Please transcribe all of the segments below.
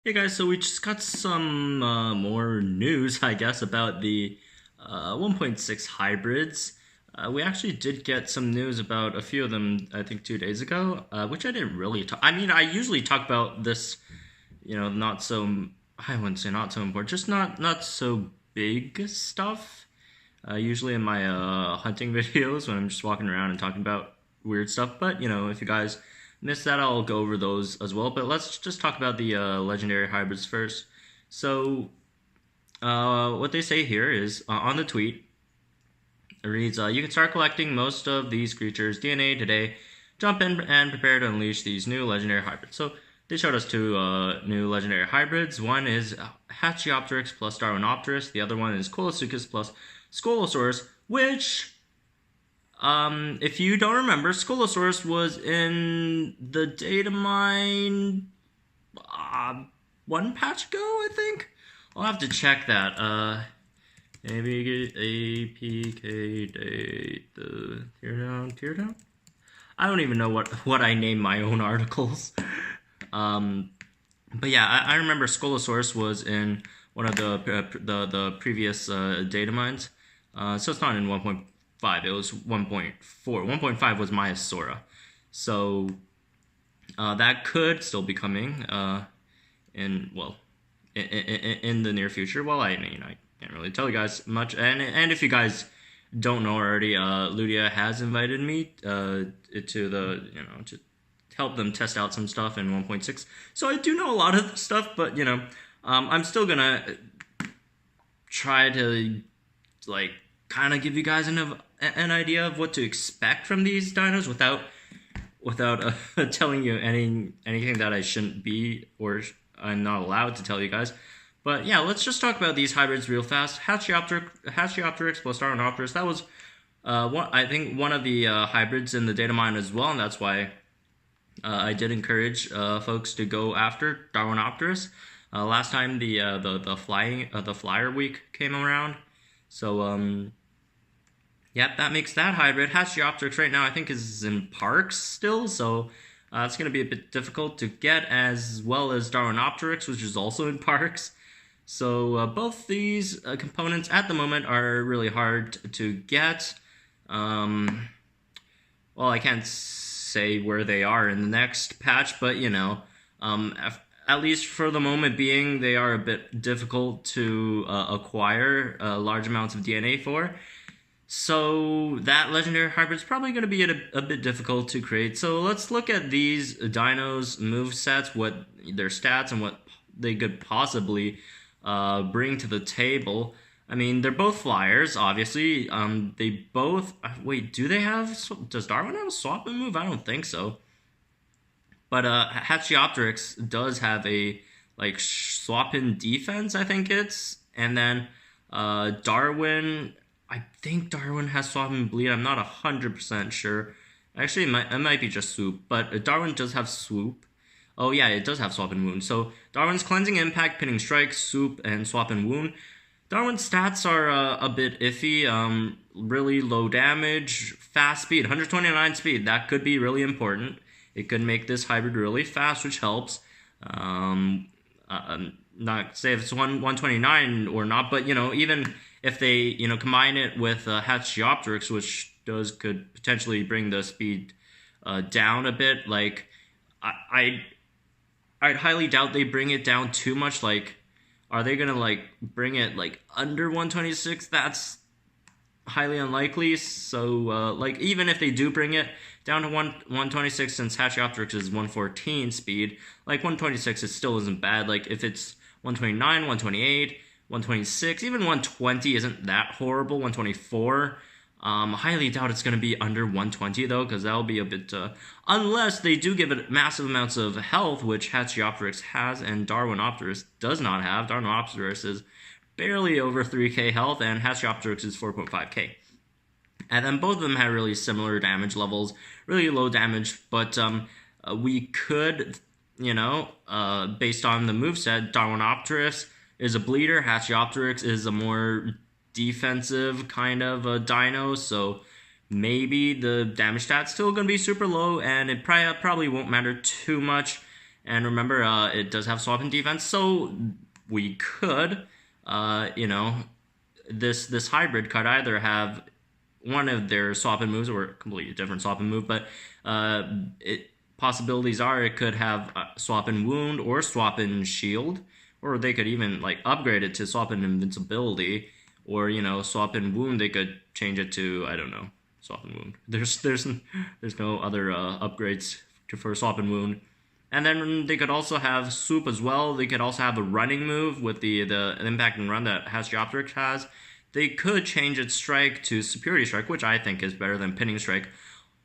Hey guys, so we just got some more news, I guess, about the 1.6 hybrids. We actually did get some news about a few of them, I think 2 days ago, which I didn't really talk. I mean, I usually talk about this, not so. I wouldn't say not so important, just not so big stuff. Usually in my hunting videos when I'm just walking around and talking about weird stuff. But if you guys missed that, I'll go over those as well. But let's just talk about the legendary hybrids first. So what they say here is on the tweet. It reads, "You can start collecting most of these creatures' DNA today. Jump in and prepare to unleash these new legendary hybrids." So they showed us two new legendary hybrids. One is Hatchiopteryx plus Darwinopterus. The other one is Colosuchus plus Scolosaurus, which, if you don't remember, Scolosaurus was in the data mine one patch ago, I think. I'll have to check that. Maybe APK date, tear down. I don't even know what I name my own articles. But yeah, I remember Scolosaurus was in one of the previous data mines. So it's not in 1.5. It was 1.4. 1.5 was Maiasaura. So that could still be coming in in the near future. Well, I mean, I can't really tell you guys much. And if you guys don't know already, Ludia has invited me to to help them test out some stuff in 1.6. So I do know a lot of stuff, but I'm still gonna try to like kind of give you guys an idea of what to expect from these dinos without telling you anything that I shouldn't be or I'm not allowed to tell you guys. But yeah, let's just talk about these hybrids real fast. Hatchiopteryx plus Ornithomimus. That was I think one of the hybrids in the data mine as well, and that's why I did encourage folks to go after Darwinopterus. Last time the flyer week came around, so yep, that makes that hybrid. Hatchiopteryx right now I think is in parks still, so it's going to be a bit difficult to get, as well as Darwinopteryx, which is also in parks. So both these components at the moment are really hard to get. Well, I can't say where they are in the next patch, but at least for the moment being, they are a bit difficult to acquire large amounts of DNA for. So that legendary hybrid is probably going to be a bit difficult to create. So let's look at these dinos' movesets, what their stats, and what they could possibly bring to the table. I mean, they're both flyers, obviously. They both... Wait, do they have... Does Darwin have a swap and move? I don't think so. But Hatchiopteryx does have a, swap in defense, I think it's. And then Darwin... I think Darwin has swap and bleed. I'm not 100% sure. Actually, it might be just swoop. But Darwin does have swoop. Oh, yeah, it does have swap and wound. So Darwin's cleansing impact, pinning strike, swoop, and swap and wound. Darwin's stats are a bit iffy. Really low damage, fast speed, 129 speed. That could be really important. It could make this hybrid really fast, which helps. Not say if it's 129 or not, but even if they combine it with Hatchiopteryx, which could potentially bring the speed down a bit. Like I'd highly doubt they bring it down too much. Like, are they gonna bring it under 126? That's highly unlikely. So even if they do bring it down to 126, since Hatchiopteryx is 114 speed, 126 still isn't bad. Like if it's 129, 128, 126, even 120 isn't that horrible. 124. Highly doubt it's going to be under 120 though, because that'll be a bit unless they do give it massive amounts of health, which Hatchiopteryx has and Darwinopterus does not have. Darwinopterus is barely over 3k health, and Hatchiopteryx is 4.5k. And then both of them have really similar damage levels, really low damage, but we could, based on the moveset, Darwinopterus is a bleeder, Hatchiopteryx is a more defensive kind of a dino, so maybe the damage stat's still going to be super low, and it probably won't matter too much. And remember, it does have swap and defense, so we could, you know, this hybrid could either have one of their swap and moves or a completely different swap and move, but possibilities are it could have swap and wound or swap and shield, or they could even like upgrade it to swap and invincibility, or you know, swap and wound. They could change it to, I don't know, swap and wound. There's no other upgrades for swap and wound. And then they could also have swoop as well. They could also have a running move with the impact and run that Hasiopteryx has. They could change its strike to superiority strike, which I think is better than pinning strike.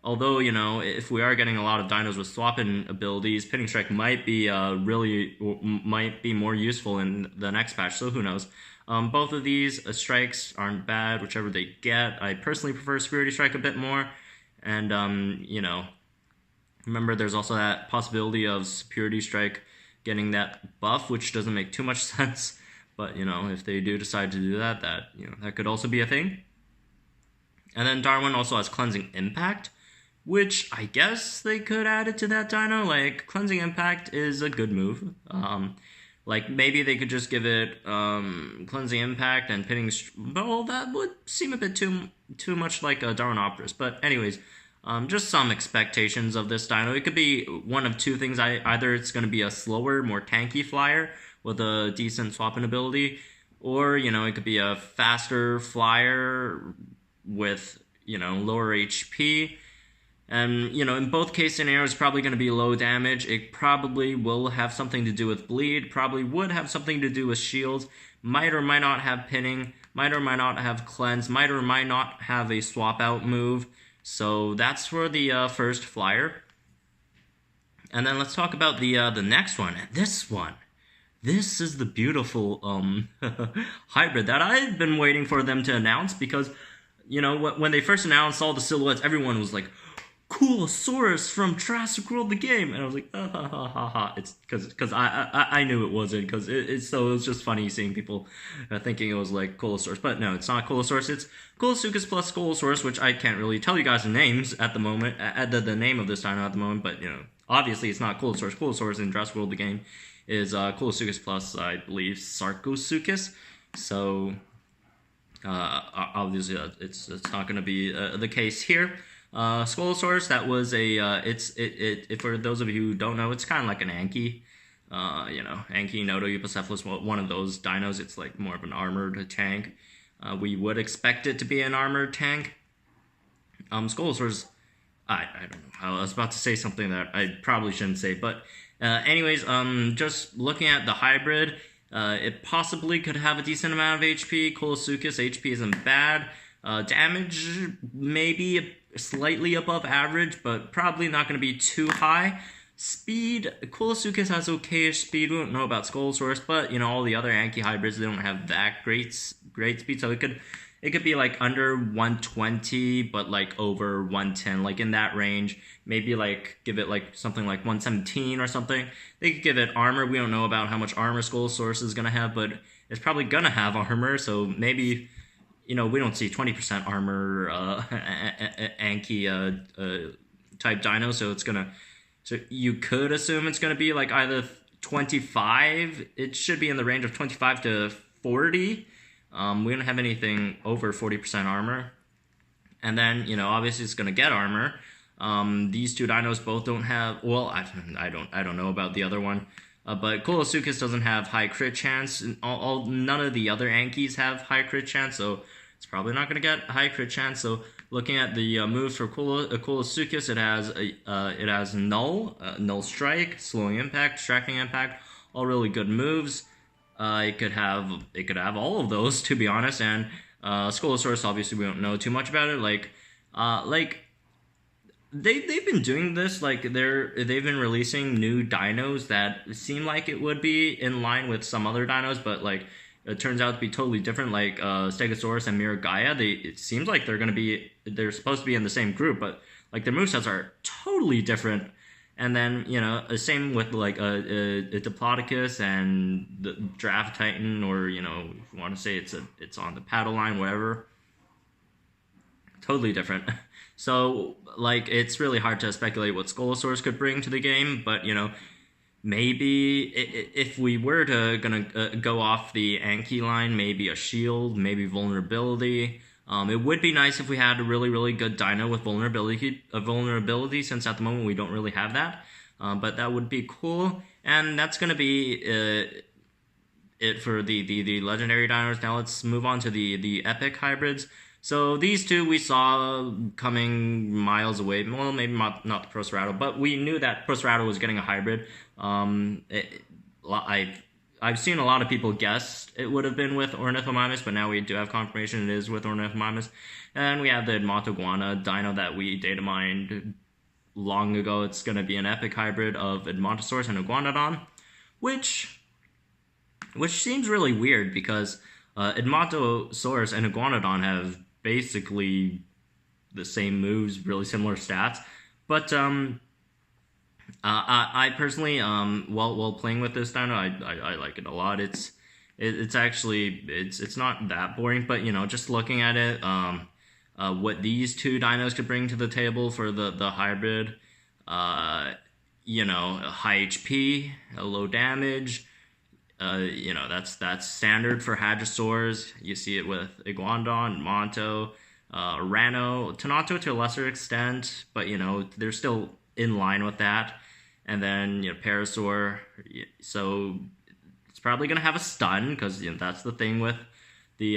Although, you know, if we are getting a lot of dinos with swap-in abilities, pinning strike might be might be more useful in the next patch. So who knows? Both of these strikes aren't bad, whichever they get. I personally prefer superiority strike a bit more, and you know, remember there's also that possibility of superiority strike getting that buff, which doesn't make too much sense. But you know, if they do decide to do that, that could also be a thing. And then Darwin also has cleansing impact, which I guess they could add it to that dino. Like, Cleansing Impact is a good move. Like, maybe they could just give it Cleansing Impact and Pinning... Well, that would seem a bit too much like a Darwinopterus. But anyways, just some expectations of this dino. It could be one of two things. Either it's going to be a slower, more tanky flyer with a decent swap-in ability, or, you know, it could be a faster flyer with, you know, lower HP. And, you know, in both case scenarios, it's probably going to be low damage. It probably will have something to do with bleed, probably would have something to do with shields, might or might not have pinning, might or might not have cleanse, might or might not have a swap out move. So that's for the first flyer. And then let's talk about the next one. This is the beautiful hybrid that I've been waiting for them to announce, because, you know, when they first announced all the silhouettes, everyone was like, Coolosaurus from Jurassic World the game, and I was like, ha ha ha ha ha. It's because I knew it wasn't, because it was just funny seeing people thinking it was like Coolosaurus, but no, it's not Coolosaurus. It's Coolosuchus plus Coolosaurus, which I can't really tell you guys the names at the moment, the name of this dino at the moment, but you know, obviously it's not Coolosaurus. Coolosaurus in Jurassic World the game is Coolosuchus plus, I believe, Sarcosuchus. So obviously it's not going to be the case here. Scolosaurus, that was a for those of you who don't know, it's kind of like an Anki, you know, Anki Notoeupocephalus, one of those dinos. It's like more of an armored tank. We would expect it to be an armored tank. Scolosaurus, I don't know, I was about to say something that I probably shouldn't say, but anyways, just looking at the hybrid, it possibly could have a decent amount of HP. Coolosuchus HP isn't bad. Damage maybe slightly above average, but probably not going to be too high. Speed, Coolosuchus has okay-ish speed. We don't know about Scolosaurus, but you know, all the other Anki hybrids, they don't have that great speed, so it could be like under 120, but like over 110, like in that range. Maybe like give it like something like 117 or something. They could give it armor. We don't know about how much armor Scolosaurus is going to have, but it's probably going to have armor, so maybe, you know, we don't see 20% armor Anki type dino, so you could assume it's gonna be like either 25. It should be in the range of 25 to 40. We don't have anything over 40% armor, and then, you know, obviously it's gonna get armor. These two dinos both don't have. Well, I don't know about the other one. But Coolosuchus doesn't have high crit chance. None of the other Ankis have high crit chance, so it's probably not going to get high crit chance. So looking at the moves for Coolosuchus, it has null strike, slowing impact, distracting impact, all really good moves. It could have all of those, to be honest. And Scolosaurus, obviously we don't know too much about it. Like they've been doing this, like they've been releasing new dinos that seem like it would be in line with some other dinos, but like it turns out to be totally different. Like Stegosaurus and Miragaia, it seems like they're supposed to be in the same group, but like their movesets are totally different. And then, you know, same with like a Diplodocus and the Giraffe Titan, or, you know, if you want to say it's on the paddle line, whatever. Totally different. So, like, it's really hard to speculate what Scolosaurus could bring to the game, but, you know, maybe if we were to gonna go off the Anki line, maybe a shield, maybe vulnerability. It would be nice if we had a really good dino with vulnerability, since at the moment we don't really have that. But that would be cool, and that's gonna be it for the legendary dinos. Now let's move on to the epic hybrids. So these two we saw coming miles away. Well, maybe not the Procerado, but we knew that Procerado was getting a hybrid. Um, it, I've seen a lot of people guess it would have been with Ornithomimus, but now we do have confirmation it is with Ornithomimus. And we have the Edmontoguana dino that we data mined long ago. It's going to be an epic hybrid of Edmontosaurus and Iguanodon, which seems really weird because Edmontosaurus and Iguanodon have basically the same moves, really similar stats. But I personally, while playing with this dino, I like it a lot. It's actually it's not that boring, but just looking at it, what these two dinos could bring to the table for the hybrid, high HP, low damage. That's standard for Hadrosaurs. You see it with Iguanodon, Monto, Rano, Tonanto to a lesser extent, but they're still in line with that. And then Parasaur, so it's probably gonna have a stun because that's the thing with the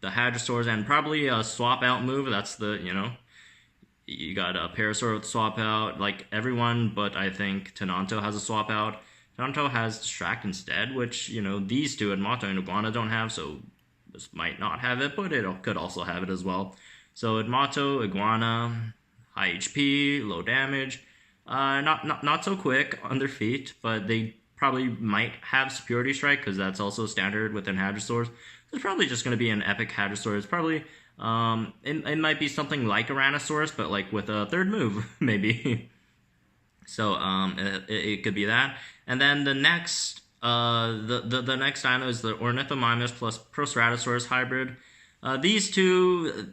Hadrosaurs, and probably a swap out move. That's you got a Parasaur with swap out, like everyone, but I think Tonanto has a swap out. Tonanto has Distract instead, which, these two, Edmonto and Iguana, don't have, so this might not have it, but it could also have it as well. So Edmonto, Iguana, high HP, low damage, not so quick on their feet, but they probably might have Superiority Strike, because that's also standard within Hadrosaurs. It's probably just going to be an epic Hadrosaur. It's probably, it might be something like a Tyrannosaurus, but like with a third move, maybe. So it could be that. And then the next the next dino is the Ornithomimus plus Proceratosaurus hybrid. These two,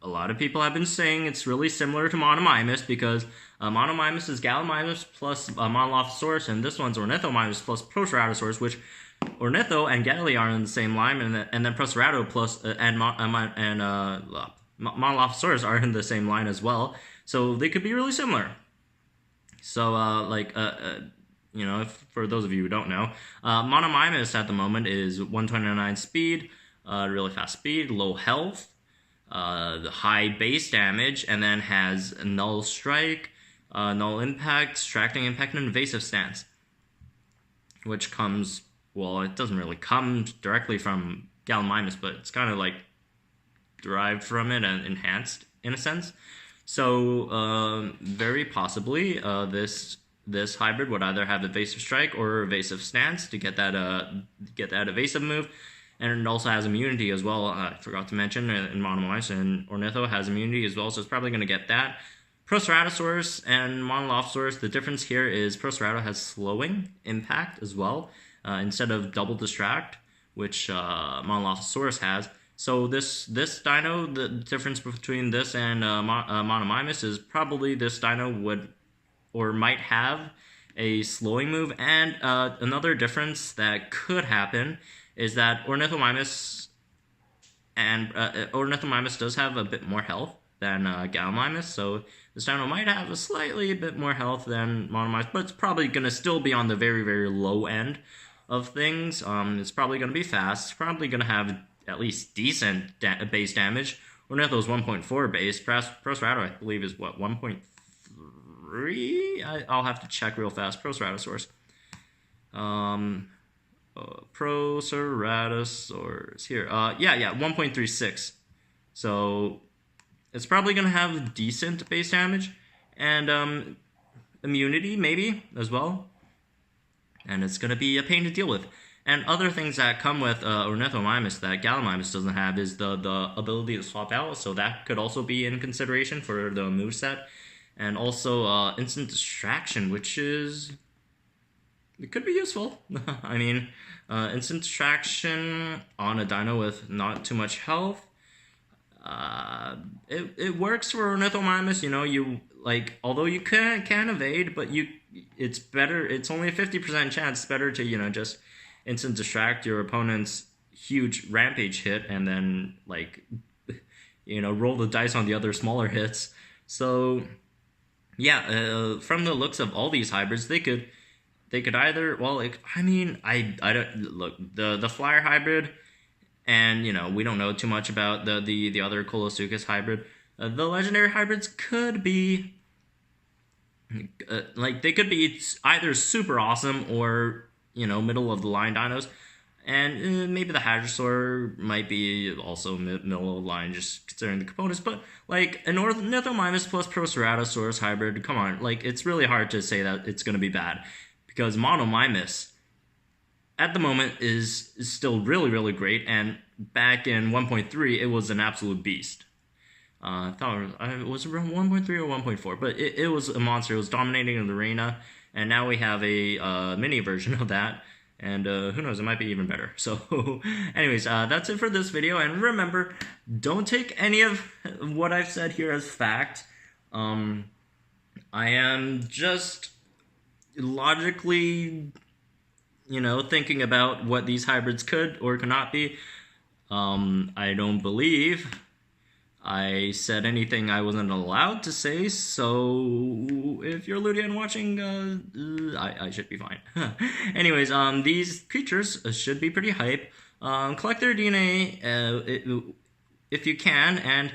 a lot of people have been saying it's really similar to Monomymus, because Monomymus is Gallimimus plus Monolophosaurus, and this one's Ornithomimus plus Proceratosaurus, which Ornitho and Galli are in the same line, and then Procerato plus Monolophosaurus are in the same line as well. So they could be really similar. So, for those of you who don't know, Monomymus at the moment is 129 speed, really fast speed, low health, the high base damage, and then has null strike, null impact, distracting impact, and invasive stance. Which comes, well, it doesn't really come directly from Gallimimus, but it's kind of like derived from it and enhanced in a sense. So, very possibly, this hybrid would either have evasive strike or evasive stance to get that evasive move, and it also has immunity as well. I forgot to mention in Monomymus, and Ornitho has immunity as well, so it's probably going to get that. Proceratosaurus and Monolophosaurus, the difference here is Procerato has slowing impact as well, instead of double distract, which Monolophosaurus has. So this dino, the difference between this and Monomymus is probably this dino would or might have a slowing move. And another difference that could happen is that Ornithomimus does have a bit more health than Gallimimus, so this dino might have a slightly bit more health than Monomymus, but it's probably going to still be on the very, very low end of things. It's probably going to be fast. It's probably going to have at least decent base damage. Ornitho's 1.4 base. Procerato, I believe, is what, 1.3? I'll have to check real fast. Proceratosaurus. Proceratosaurus here. 1.36. So it's probably going to have decent base damage and immunity maybe as well. And it's going to be a pain to deal with. And other things that come with Ornithomimus that Gallimimus doesn't have is the ability to swap out, so that could also be in consideration for the moveset. And also instant distraction, which it could be useful. I mean, instant distraction on a dino with not too much health. It works for Ornithomimus. You know, you like although you can evade, but it's better. It's only a 50% chance. It's better to just instant distract your opponent's huge rampage hit and then like roll the dice on the other smaller hits. So yeah, from the looks of all these hybrids, they could either I don't look the flyer hybrid. And we don't know too much about the other Colosuchus hybrid. The legendary hybrids could be they could be either super awesome or middle of the line dinos, and maybe the Hadrosaur might be also middle of the line just considering the components. But like an Ornithomimus plus Proceratosaurus hybrid, come on, like it's really hard to say that it's going to be bad because Monomimus at the moment is still really, really great, and back in 1.3, it was an absolute beast. I thought it was around 1.3 or 1.4, but it was a monster. It was dominating the arena, and now we have a mini version of that, and who knows, it might be even better. So, anyways, that's it for this video, and remember, don't take any of what I've said here as fact. I am just logically thinking about what these hybrids could or could not be. I don't believe I said anything I wasn't allowed to say, so if you're Ludian watching, I should be fine. Anyways, these creatures should be pretty hype. Collect their DNA if you can, and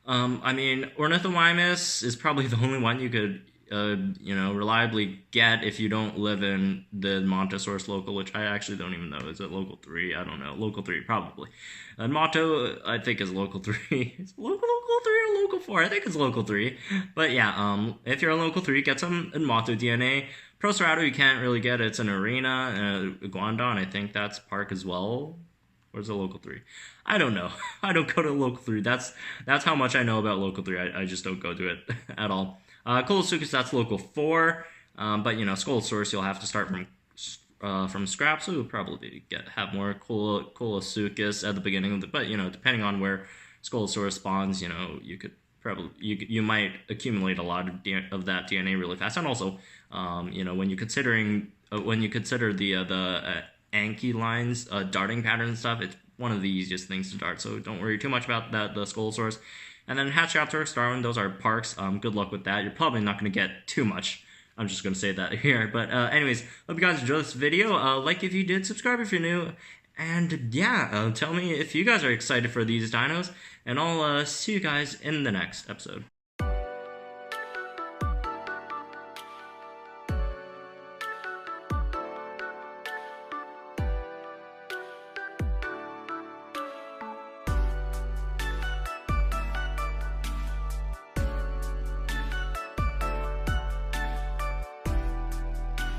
Ornithomimus is probably the only one you could reliably get if you don't live in the Montosaurus local, which I actually don't even know. Is it local 3? I don't know. Local 3, probably. And Monto, I think, is local 3. Is local 3 or local 4? I think it's local 3. But yeah, if you're in local 3, get some Monto DNA. Proceratosaurus you can't really get. It's an arena. Guandon, I think that's park as well. Or is it local 3? I don't know. I don't go to local 3. That's how much I know about local 3. I just don't go to it at all. Colosuchus, that's local 4, but Scolosaurus you'll have to start from scrap, so you'll probably have more Colosuchus at the beginning of the, but depending on where Scolosaurus spawns, you could probably you might accumulate a lot of that DNA really fast, and also when you consider the Anki lines darting pattern and stuff, it's one of the easiest things to dart, so don't worry too much about that. The Scolosaurus. And then Hatchaptor, Starwing, those are parks. Good luck with that. You're probably not going to get too much. I'm just going to say that here. But anyways, hope you guys enjoyed this video. Like if you did, subscribe if you're new. And yeah, tell me if you guys are excited for these dinos. And I'll see you guys in the next episode.